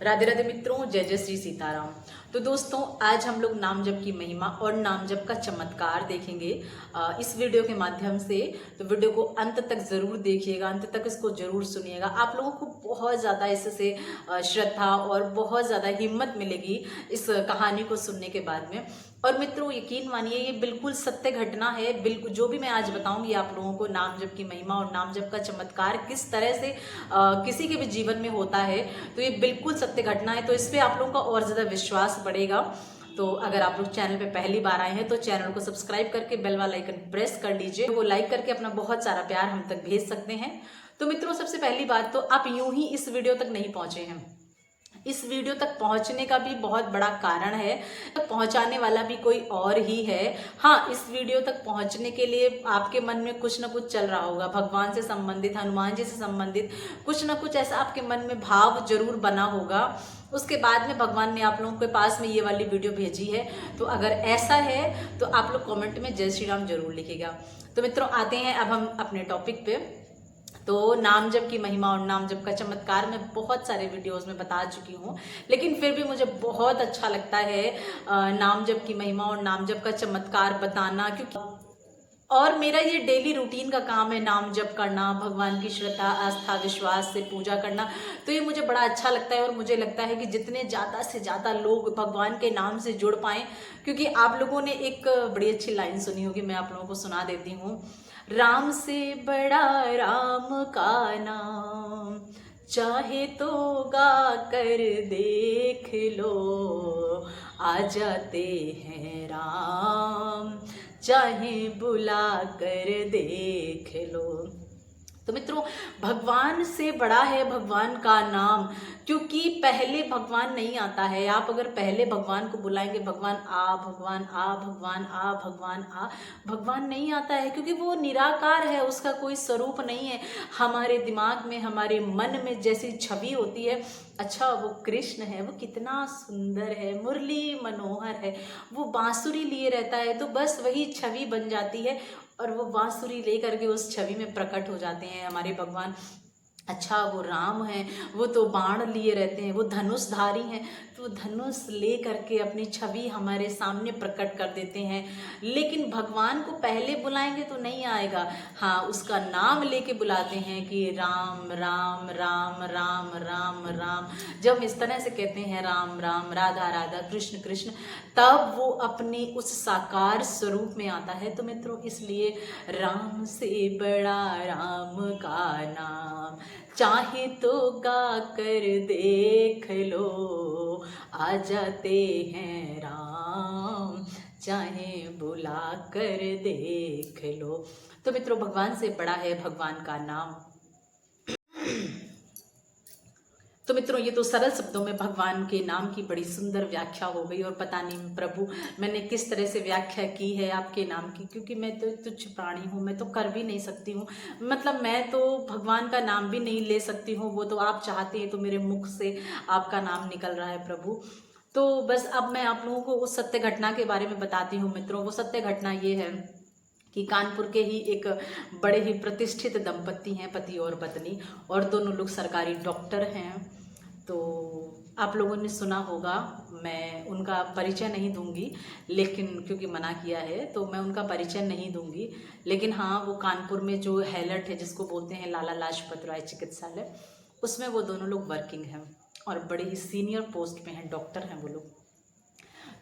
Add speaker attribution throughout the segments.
Speaker 1: राधे राधे मित्रों, जय जय श्री सीताराम। तो दोस्तों, आज हम लोग नाम जप की महिमा और नाम जप का चमत्कार देखेंगे इस वीडियो के माध्यम से। तो वीडियो को अंत तक जरूर देखिएगा, अंत तक इसको जरूर सुनिएगा। आप लोगों को बहुत ज़्यादा इससे श्रद्धा और बहुत ज़्यादा हिम्मत मिलेगी इस कहानी को सुनने के बाद में। और मित्रों, यकीन मानिए, ये बिल्कुल सत्य घटना है। बिल्कुल जो भी मैं आज बताऊंगी आप लोगों को, नाम जप की महिमा और नाम जप का चमत्कार किस तरह से किसी के भी जीवन में होता है, तो ये बिल्कुल सत्य घटना है। तो इस पे आप लोगों का और ज़्यादा विश्वास बढ़ेगा। तो अगर आप लोग चैनल पे पहली बार आए हैं तो चैनल को सब्सक्राइब करके बेल वाला आइकन प्रेस कर लीजिए। वो लाइक करके अपना बहुत सारा प्यार हम तक भेज सकते हैं। तो मित्रों, सबसे पहली बात तो आप यूं ही इस वीडियो तक नहीं पहुंचे हैं। इस वीडियो तक पहुंचने का भी बहुत बड़ा कारण है, तो पहुंचाने वाला भी कोई और ही है। हाँ, इस वीडियो तक पहुंचने के लिए आपके मन में कुछ ना कुछ चल रहा होगा, भगवान से संबंधित, हनुमान जी से संबंधित कुछ ना कुछ ऐसा आपके मन में भाव जरूर बना होगा। उसके बाद में भगवान ने आप लोगों के पास में ये वाली वीडियो भेजी है। तो अगर ऐसा है तो आप लोग कमेंट में जय श्री राम जरूर लिखिएगा। तो मित्रों, आते हैं अब हम अपने टॉपिक पे। तो नाम जप की महिमा और नाम जप का चमत्कार मैं बहुत सारे वीडियोस में बता चुकी हूँ, लेकिन फिर भी मुझे बहुत अच्छा लगता है नाम जप की महिमा और नाम जप का चमत्कार बताना, क्योंकि और मेरा ये डेली रूटीन का काम है नाम जप करना, भगवान की श्रद्धा, आस्था, विश्वास से पूजा करना। तो ये मुझे बड़ा अच्छा लगता है और मुझे लगता है कि जितने ज़्यादा से ज़्यादा लोग भगवान के नाम से जुड़ पाएँ। क्योंकि आप लोगों ने एक बड़ी अच्छी लाइन सुनी होगी, मैं आप लोगों को सुना देती हूँ। राम से बड़ा राम का नाम, चाहे तो गा कर देख लो, आ जाते हैं राम, चाहे बुला कर देख लो। तो मित्रों, भगवान से बड़ा है भगवान का नाम, क्योंकि पहले भगवान नहीं आता है। आप अगर पहले भगवान को बुलाएंगे, भगवान आ, भगवान आ, भगवान आ, भगवान आ, भगवान नहीं आता है, क्योंकि वो निराकार है, उसका कोई स्वरूप नहीं है। हमारे दिमाग में, हमारे मन में जैसी छवि होती है, अच्छा वो कृष्ण है, वो कितना सुंदर है, मुरली मनोहर है, वो बांसुरी लिए रहता है, तो बस वही छवि बन जाती है और वो बांसुरी लेकर के उस छवि में प्रकट हो जाते हैं हमारे भगवान। अच्छा वो राम है, वो तो बाण लिए रहते हैं, वो धनुषधारी हैं, तो धनुष ले करके अपनी छवि हमारे सामने प्रकट कर देते हैं। लेकिन भगवान को पहले बुलाएंगे तो नहीं आएगा। हाँ, उसका नाम लेके बुलाते हैं कि राम राम राम राम राम राम। जब हम इस तरह से कहते हैं राम राम, राधा राधा, कृष्ण कृष्ण, तब वो अपने उस साकार स्वरूप में आता है। तो मित्रों, इसलिए राम से बड़ा राम का नाम, चाहे तो गा कर देख लो, आ जाते हैं राम, चाहे बुला कर देख लो। तो मित्रों, भगवान से बड़ा है भगवान का नाम। तो मित्रों, ये तो सरल शब्दों में भगवान के नाम की बड़ी सुंदर व्याख्या हो गई। और पता नहीं प्रभु मैंने किस तरह से व्याख्या की है आपके नाम की, क्योंकि मैं तो तुच्छ प्राणी हूँ, मैं तो कर भी नहीं सकती हूँ। मतलब मैं तो भगवान का नाम भी नहीं ले सकती हूँ। वो तो आप चाहते हैं तो मेरे मुख से आपका नाम निकल रहा है प्रभु। तो बस अब मैं आप लोगों को उस सत्य घटना के बारे में बताती हूँ मित्रों। वो सत्य घटना ये है कि कानपुर के ही एक बड़े ही प्रतिष्ठित दंपति हैं, पति और पत्नी, और दोनों लोग सरकारी डॉक्टर हैं। तो आप लोगों ने सुना होगा, मैं उनका परिचय नहीं दूंगी, लेकिन क्योंकि मना किया है तो मैं उनका परिचय नहीं दूंगी। लेकिन हाँ, वो कानपुर में जो हैलट है, जिसको बोलते हैं लाला लाजपत राय चिकित्सालय, उसमें वो दोनों लोग वर्किंग हैं और बड़े ही सीनियर पोस्ट पे हैं, डॉक्टर हैं वो लोग।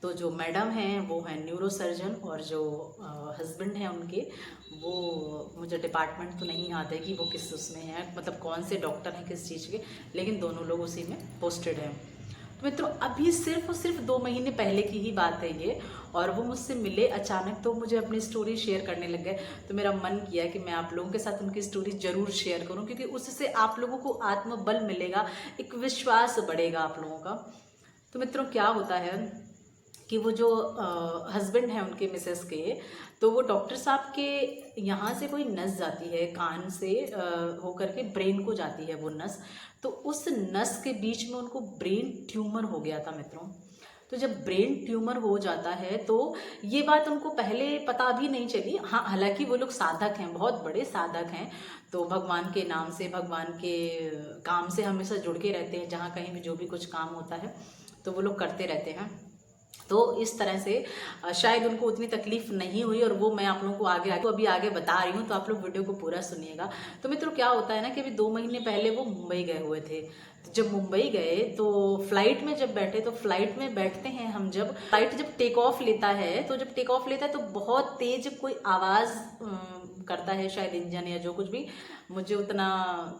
Speaker 1: तो जो मैडम हैं वो हैं न्यूरो सर्जन, और जो हस्बैंड हैं उनके, वो मुझे डिपार्टमेंट तो नहीं याद है कि वो किस उसमें हैं, मतलब कौन से डॉक्टर हैं किस चीज़ के, लेकिन दोनों लोग उसी में पोस्टेड हैं। तो मित्रों, अभी सिर्फ और सिर्फ 2 महीने पहले की ही बात है ये, और वो मुझसे मिले अचानक, तो मुझे अपनी स्टोरी शेयर करने लग गए। तो मेरा मन किया कि मैं आप लोगों के साथ उनकी स्टोरी ज़रूर शेयर करूं, क्योंकि उससे आप लोगों को आत्मबल मिलेगा, एक विश्वास बढ़ेगा आप लोगों का। तो मित्रों, क्या होता है कि वो जो हस्बैंड हैं उनके, मिसेस के, तो वो डॉक्टर साहब के यहाँ से कोई नस जाती है, कान से होकर के ब्रेन को जाती है वो नस। तो उस नस के बीच में उनको ब्रेन ट्यूमर हो गया था मित्रों। तो जब ब्रेन ट्यूमर हो जाता है तो ये बात उनको पहले पता भी नहीं चली। हाँ, हालांकि वो लोग साधक हैं, बहुत बड़े साधक हैं, तो भगवान के नाम से, भगवान के काम से हमेशा जुड़ के रहते हैं। जहाँ कहीं भी जो भी कुछ काम होता है तो वो लोग करते रहते हैं। तो इस तरह से शायद उनको उतनी तकलीफ नहीं हुई, और वो मैं आप लोगों को अभी आगे बता रही हूँ, तो आप लोग वीडियो को पूरा सुनिएगा। तो मित्रों, क्या होता है ना कि अभी 2 महीने पहले वो मुंबई गए हुए थे। तो जब मुंबई गए तो फ्लाइट में जब बैठे, तो फ्लाइट में बैठते हैं हम, जब फ्लाइट जब टेक ऑफ लेता है, तो जब टेक ऑफ लेता है तो बहुत तेज कोई आवाज़ करता है, शायद इंजन या जो कुछ भी, मुझे उतना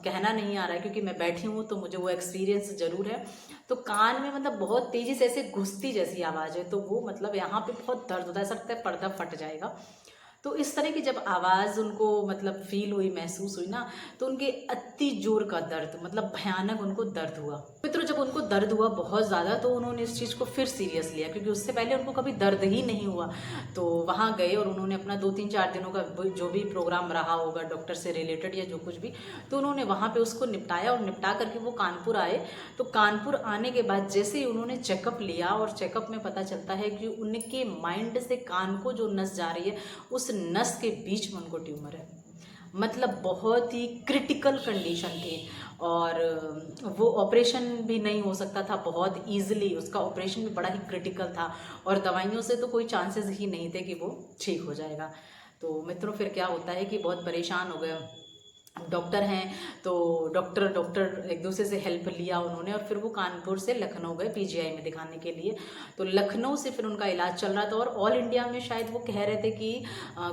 Speaker 1: कहना नहीं आ रहा है क्योंकि मैं बैठी हूँ, तो मुझे वो एक्सपीरियंस ज़रूर है। तो कान में मतलब बहुत तेज़ी से ऐसे घुसती जैसी आवाज़ है, तो वो मतलब यहाँ पे बहुत दर्द होता है, ऐसा लगता है पर्दा फट जाएगा। तो इस तरह की जब आवाज़ उनको मतलब फील हुई, महसूस हुई ना, तो उनके अति जोर का दर्द, मतलब भयानक उनको दर्द हुआ। मित्रों, जब उनको दर्द हुआ बहुत ज़्यादा, तो उन्होंने इस चीज़ को फिर सीरियस लिया, क्योंकि उससे पहले उनको कभी दर्द ही नहीं हुआ। तो वहाँ गए और उन्होंने अपना 2-3-4 दिनों का जो भी प्रोग्राम रहा होगा डॉक्टर से रिलेटेड या जो कुछ भी, तो उन्होंने वहाँ पर उसको निपटाया, और निपटा करके वो कानपुर आए। तो कानपुर आने के बाद जैसे ही उन्होंने चेकअप लिया, और चेकअप में पता चलता है कि उनके माइंड से कान को जो नस जा रही है, उस नस के बीच में उनको ट्यूमर है। मतलब बहुत ही क्रिटिकल कंडीशन थी, और वो ऑपरेशन भी नहीं हो सकता था बहुत इजीली, उसका ऑपरेशन भी बड़ा ही क्रिटिकल था, और दवाइयों से तो कोई चांसेस ही नहीं थे कि वो ठीक हो जाएगा। तो मित्रों, फिर क्या होता है कि बहुत परेशान हो गए। डॉक्टर हैं तो डॉक्टर एक दूसरे से हेल्प लिया उन्होंने, और फिर वो कानपुर से लखनऊ गए पीजीआई में दिखाने के लिए। तो लखनऊ से फिर उनका इलाज चल रहा था, और ऑल इंडिया में शायद वो कह रहे थे कि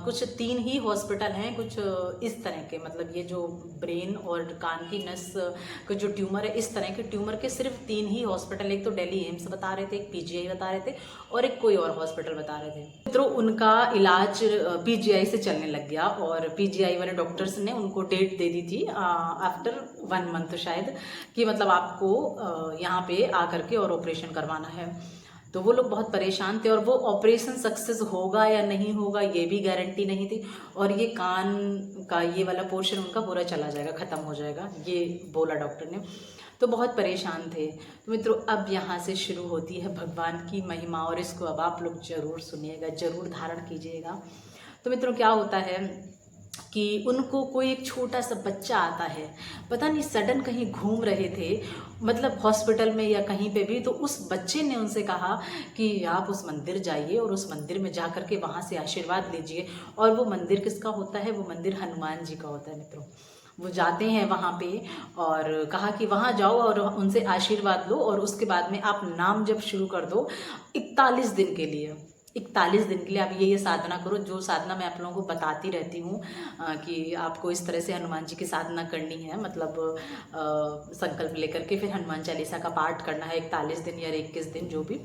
Speaker 1: कुछ 3 ही हॉस्पिटल हैं कुछ इस तरह के, मतलब ये जो ब्रेन और कान की नस का जो ट्यूमर है, इस तरह के ट्यूमर के सिर्फ 3 ही हॉस्पिटल। एक तो दिल्ली एम्स बता रहे थे, एक पीजीआई बता रहे थे, और एक कोई और हॉस्पिटल बता रहे थे। मित्रों, उनका इलाज पीजीआई से चलने लग गया, और पीजीआई वाले डॉक्टर्स ने उनको डेट दे दी थी आफ्टर 1 मंथ शायद, कि मतलब आपको यहाँ पे आकर के और ऑपरेशन करवाना है। तो वो लोग बहुत परेशान थे, और वो ऑपरेशन सक्सेस होगा या नहीं होगा ये भी गारंटी नहीं थी, और ये कान का ये वाला पोर्शन उनका पूरा चला जाएगा, ख़त्म हो जाएगा, ये बोला डॉक्टर ने। तो बहुत परेशान थे। तो मित्रों, अब यहाँ से शुरू होती है भगवान की महिमा, और इसको अब आप लोग ज़रूर सुनिएगा, ज़रूर धारण कीजिएगा। तो मित्रों, क्या होता है कि उनको कोई एक छोटा सा बच्चा आता है, पता नहीं सडन कहीं घूम रहे थे, मतलब हॉस्पिटल में या कहीं पे भी, तो उस बच्चे ने उनसे कहा कि आप उस मंदिर जाइए, और उस मंदिर में जा कर के वहाँ से आशीर्वाद लीजिए। और वो मंदिर किसका होता है? वो मंदिर हनुमान जी का होता है। मित्रों, वो जाते हैं वहाँ पे, और कहा कि वहाँ जाओ और उनसे आशीर्वाद लो, और उसके बाद में आप नाम जप शुरू कर दो 41 दिन के लिए। 41 दिन के लिए आप ये साधना करो, जो साधना मैं आप लोगों को बताती रहती हूँ कि आपको इस तरह से हनुमान जी की साधना करनी है, मतलब संकल्प लेकर के फिर हनुमान चालीसा का पाठ करना है 41 दिन या 21 दिन जो भी।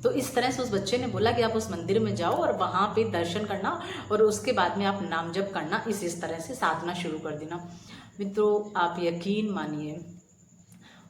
Speaker 1: तो इस तरह से उस बच्चे ने बोला कि आप उस मंदिर में जाओ और वहाँ पे दर्शन करना, और उसके बाद में आप नाम जप करना, इस तरह से साधना शुरू कर देना। मित्रों, आप यकीन मानिए,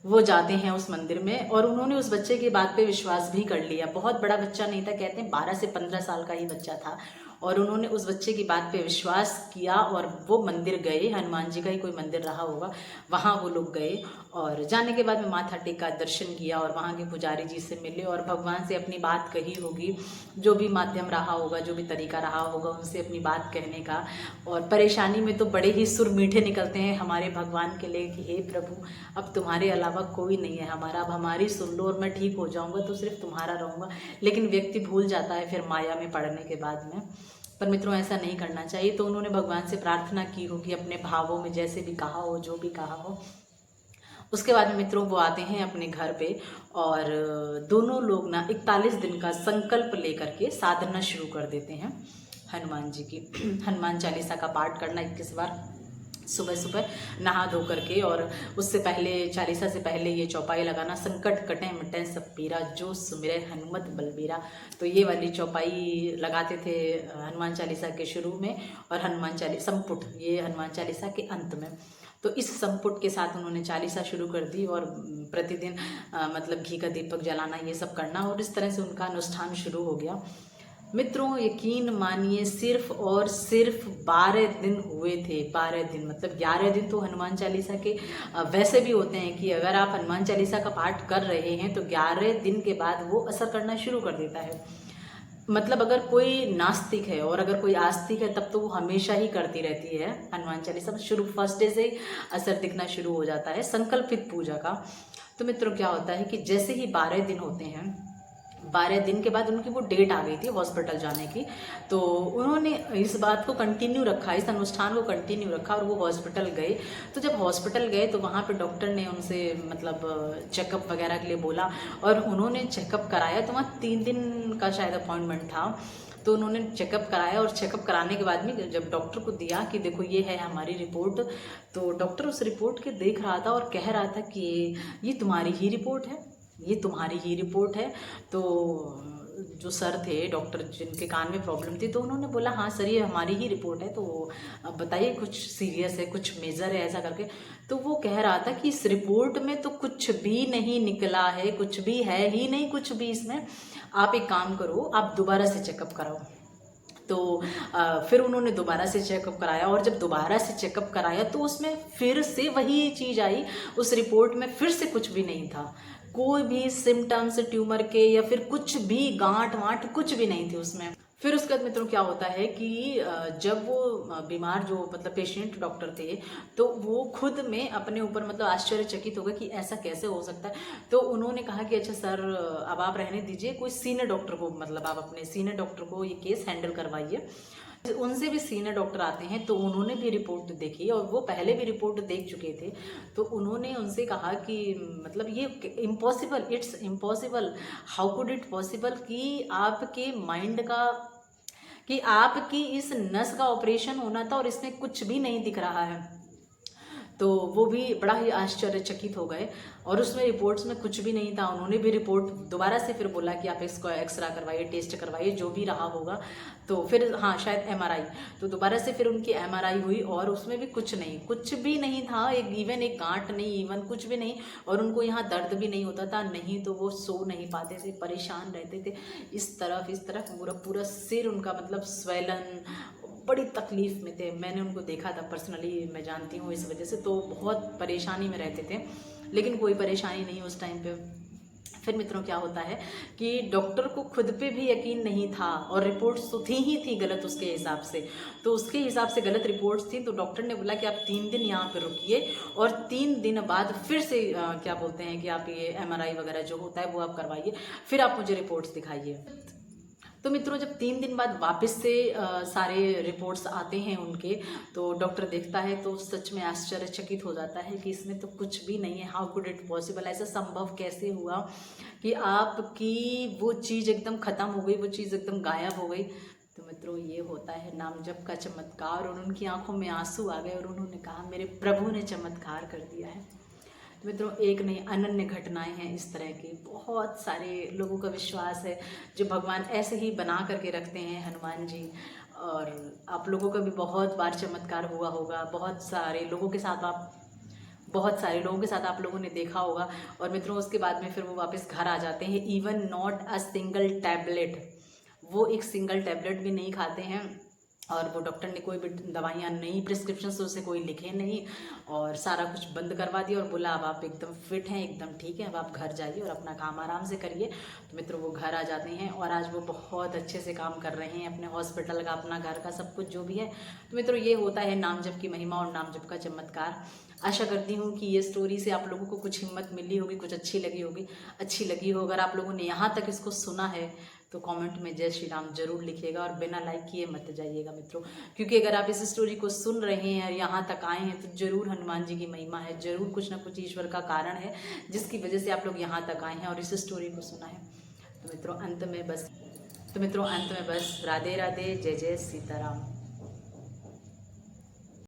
Speaker 1: वो जाते हैं उस मंदिर में, और उन्होंने उस बच्चे की बात पे विश्वास भी कर लिया। बहुत बड़ा बच्चा नहीं था, कहते हैं 12 से 15 साल का ही बच्चा था, और उन्होंने उस बच्चे की बात पे विश्वास किया, और वो मंदिर गए। हनुमान जी का ही कोई मंदिर रहा होगा, वहाँ वो लोग गए, और जाने के बाद में माथा टेका, दर्शन किया, और वहाँ के पुजारी जी से मिले, और भगवान से अपनी बात कही होगी, जो भी माध्यम रहा होगा, जो भी तरीका रहा होगा उनसे अपनी बात कहने का। और परेशानी में तो बड़े ही सुर मीठे निकलते हैं हमारे भगवान के लिए कि हे प्रभु, अब तुम्हारे अलावा कोई नहीं है हमारा, अब हमारी सुन लो, और मैं ठीक हो जाऊँगा तो सिर्फ तुम्हारा रहूँगा। लेकिन व्यक्ति भूल जाता है फिर माया में पड़ने के बाद में। पर मित्रों, ऐसा नहीं करना चाहिए। तो उन्होंने भगवान से प्रार्थना की होगी अपने भावों में, जैसे भी कहा हो, जो भी कहा हो। उसके बाद में मित्रों, वो आते हैं अपने घर पे, और दोनों लोग ना 41 दिन का संकल्प लेकर के साधना शुरू कर देते हैं हनुमान जी की। हनुमान चालीसा का पाठ करना 21 बार सुबह सुबह नहा धो करके, और उससे पहले, चालीसा से पहले ये चौपाई लगाना, संकट कटें मिटें सब पीरा, जो सुमिरे हनुमत बलबीरा। तो ये वाली चौपाई लगाते थे हनुमान चालीसा के शुरू में, और हनुमान चालीसा संपुट, ये हनुमान चालीसा के अंत में। तो इस संपुट के साथ उन्होंने चालीसा शुरू कर दी, और प्रतिदिन मतलब घी का दीपक जलाना, ये सब करना, और इस तरह से उनका अनुष्ठान शुरू हो गया। मित्रों यकीन मानिए सिर्फ और सिर्फ 12 दिन हुए थे। 12 दिन मतलब 11 दिन तो हनुमान चालीसा के वैसे भी होते हैं कि अगर आप हनुमान चालीसा का पाठ कर रहे हैं तो 11 दिन के बाद वो असर करना शुरू कर देता है। मतलब अगर कोई नास्तिक है और अगर कोई आस्तिक है तब तो वो हमेशा ही करती रहती है हनुमान चालीसा, शुरू फर्स्ट डे से ही असर दिखना शुरू हो जाता है संकल्पित पूजा का। तो मित्रों क्या होता है कि जैसे ही 12 दिन होते हैं, 12 दिन के बाद उनकी वो डेट आ गई थी हॉस्पिटल जाने की, तो उन्होंने इस बात को कंटिन्यू रखा, इस अनुष्ठान को कंटिन्यू रखा और वो हॉस्पिटल गए। तो जब हॉस्पिटल गए तो वहाँ पे डॉक्टर ने उनसे मतलब चेकअप वगैरह के लिए बोला और उन्होंने चेकअप कराया। तो वहाँ 3 दिन का शायद अपॉइंटमेंट था। तो उन्होंने चेकअप कराया और चेकअप कराने के बाद में जब डॉक्टर को दिया कि देखो ये है हमारी रिपोर्ट, तो डॉक्टर उस रिपोर्ट के देख रहा था और कह रहा था कि ये तुम्हारी ही रिपोर्ट है, ये तुम्हारी ही रिपोर्ट है। तो जो सर थे डॉक्टर जिनके कान में प्रॉब्लम थी, तो उन्होंने बोला हाँ सर ये हमारी ही रिपोर्ट है, तो अब बताइए कुछ सीरियस है, कुछ मेजर है ऐसा करके। तो वो कह रहा था कि इस रिपोर्ट में तो कुछ भी नहीं निकला है, कुछ भी है ही नहीं, कुछ भी इसमें। आप एक काम करो, आप दोबारा से चेकअप कराओ। तो फिर उन्होंने दोबारा से चेकअप कराया और जब दोबारा से चेकअप कराया तो उसमें फिर से वही चीज़ आई। उस रिपोर्ट में फिर से कुछ भी नहीं था, कोई भी सिम्टम्स ट्यूमर के या फिर कुछ भी गांठ वांठ कुछ भी नहीं थी उसमें। फिर उसके बाद मित्रों क्या होता है कि जब वो बीमार जो मतलब पेशेंट डॉक्टर थे, तो वो खुद में अपने ऊपर मतलब आश्चर्यचकित हो गए कि ऐसा कैसे हो सकता है। तो उन्होंने कहा कि अच्छा सर अब आप रहने दीजिए, कोई सीनियर डॉक्टर को मतलब आप अपने सीनियर डॉक्टर को ये केस हैंडल करवाइए। उनसे भी सीनियर डॉक्टर आते हैं तो उन्होंने भी रिपोर्ट देखी और वो पहले भी रिपोर्ट देख चुके थे। तो उन्होंने उनसे कहा कि मतलब ये impossible, it's impossible, how could it possible कि आपके माइंड का, कि आपकी इस नस का ऑपरेशन होना था और इसमें कुछ भी नहीं दिख रहा है। तो वो भी बड़ा ही आश्चर्यचकित हो गए और उसमें रिपोर्ट्स में कुछ भी नहीं था। उन्होंने भी रिपोर्ट दोबारा से फिर बोला कि आप इसको एक्सरा करवाइए, टेस्ट करवाइए, जो भी रहा होगा। तो फिर हाँ शायद एमआरआई, तो दोबारा से फिर उनकी एमआरआई हुई और उसमें भी कुछ नहीं, कुछ भी नहीं था, एक गांठ नहीं, इवन कुछ भी नहीं। और उनको यहाँ दर्द भी नहीं होता था, नहीं तो वो सो नहीं पाते थे, परेशान रहते थे, इस तरफ पूरा पूरा सिर उनका मतलब स्वेलन, बड़ी तकलीफ़ में थे। मैंने उनको देखा था पर्सनली, मैं जानती हूँ इस वजह से, तो बहुत परेशानी में रहते थे, लेकिन कोई परेशानी नहीं उस टाइम पे। फिर मित्रों क्या होता है कि डॉक्टर को खुद पे भी यकीन नहीं था और रिपोर्ट्स तो थी गलत उसके हिसाब से। तो उसके हिसाब से गलत रिपोर्ट्स थी, तो डॉक्टर ने बोला कि आप 3 दिन यहाँ पे रुकिए और 3 दिन बाद फिर से क्या बोलते हैं कि आप ये एमआरआई वगैरह जो होता है वो आप करवाइए, फिर आप मुझे रिपोर्ट्स दिखाइए। तो मित्रों जब 3 दिन बाद वापस से सारे रिपोर्ट्स आते हैं उनके, तो डॉक्टर देखता है तो सच में आश्चर्यचकित हो जाता है कि इसमें तो कुछ भी नहीं है, हाउ कुड इट पॉसिबल, ऐसा संभव कैसे हुआ कि आपकी वो चीज़ एकदम ख़त्म हो गई, वो चीज़ एकदम गायब हो गई। तो मित्रों ये होता है नाम जप का चमत्कार। और उनकी आंखों में आंसू आ गए और उन्होंने कहा मेरे प्रभु ने चमत्कार कर दिया है। मित्रों एक नहीं अनन्य घटनाएं हैं इस तरह की, बहुत सारे लोगों का विश्वास है जो भगवान ऐसे ही बना करके रखते हैं हनुमान जी। और आप लोगों का भी बहुत बार चमत्कार हुआ होगा, बहुत सारे लोगों के साथ आप लोगों ने देखा होगा। और मित्रों उसके बाद में फिर वो वापस घर आ जाते हैं, even not a single tablet, वो एक सिंगल टैबलेट भी नहीं खाते हैं। और वो डॉक्टर ने कोई भी दवाइयाँ नहीं, प्रिस्क्रिप्शन से उसे कोई लिखे नहीं, और सारा कुछ बंद करवा दिया और बोला अब आप एकदम फिट हैं, एकदम ठीक है, अब आप घर जाइए और अपना काम आराम से करिए। तो मित्रों वो घर आ जाते हैं और आज वो बहुत अच्छे से काम कर रहे हैं, अपने हॉस्पिटल का, अपना घर का, सब कुछ जो भी है। तो मित्रों ये होता है नाम जप की महिमा और नाम जप का चमत्कार। आशा करती हूँ कि ये स्टोरी से आप लोगों को कुछ हिम्मत मिली होगी, कुछ अच्छी लगी हो। अगर आप लोगों ने यहाँ तक इसको सुना है तो कमेंट में जय श्री राम जरूर लिखिएगा और बिना लाइक किए मत जाइएगा मित्रों, क्योंकि अगर आप इस स्टोरी को सुन रहे हैं और यहाँ तक आए हैं तो जरूर हनुमान जी की महिमा है, जरूर कुछ ना कुछ ईश्वर का कारण है जिसकी वजह से आप लोग यहाँ तक आए हैं और इस स्टोरी को सुना है। तो मित्रों अंत में बस राधे राधे, जय जय सीताराम।